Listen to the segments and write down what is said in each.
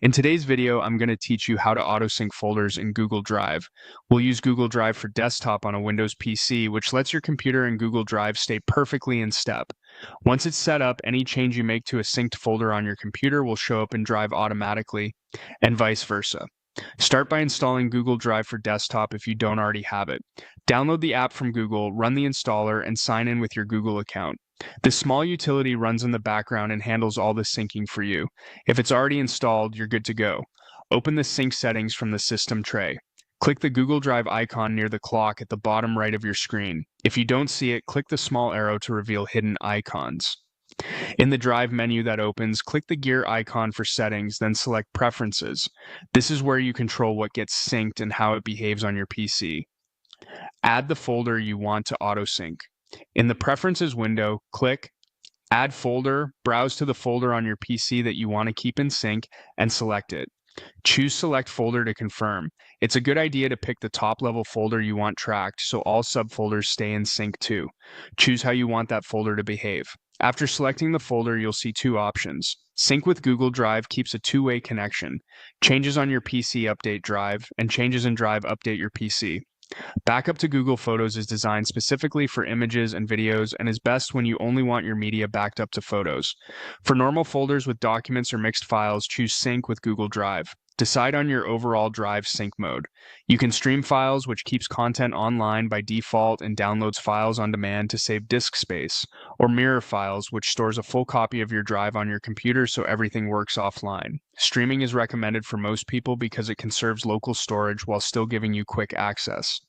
In today's video, I'm going to teach you how to auto-sync folders in Google Drive. We'll use Google Drive for desktop on a Windows PC, which lets your computer and Google Drive stay perfectly in step. Once it's set up, any change you make to a synced folder on your computer will show up in Drive automatically, and vice versa. Start by installing Google Drive for desktop if you don't already have it. Download the app from Google, run the installer, and sign in with your Google account. This small utility runs in the background and handles all the syncing for you. If it's already installed, you're good to go. Open the sync settings from the system tray. Click the Google Drive icon near the clock at the bottom right of your screen. If you don't see it, click the small arrow to reveal hidden icons. In the Drive menu that opens, click the gear icon for settings, then select Preferences. This is where you control what gets synced and how it behaves on your PC. Add the folder you want to auto-sync. In the Preferences window, click Add Folder, browse to the folder on your PC that you want to keep in sync, and select it. Choose Select Folder to confirm. It's a good idea to pick the top-level folder you want tracked so all subfolders stay in sync too. Choose how you want that folder to behave. After selecting the folder, you'll see two options. Sync with Google Drive keeps a two-way connection. Changes on your PC update Drive, and changes in Drive update your PC. Backup to Google Photos is designed specifically for images and videos and is best when you only want your media backed up to Photos. For normal folders with documents or mixed files, choose Sync with Google Drive. Decide on your overall Drive sync mode. You can stream files, which keeps content online by default and downloads files on demand to save disk space, or Mirror Files, which stores a full copy of your drive on your computer so everything works offline. Streaming is recommended for most people because it conserves local storage while still giving you quick access.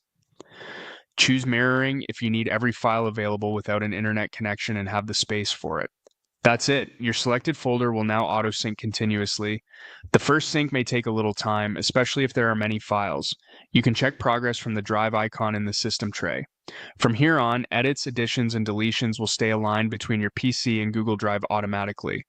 Choose mirroring if you need every file available without an internet connection and have the space for it. That's it. Your selected folder will now auto-sync continuously. The first sync may take a little time, especially if there are many files. You can check progress from the Drive icon in the system tray. From here on, edits, additions, and deletions will stay aligned between your PC and Google Drive automatically.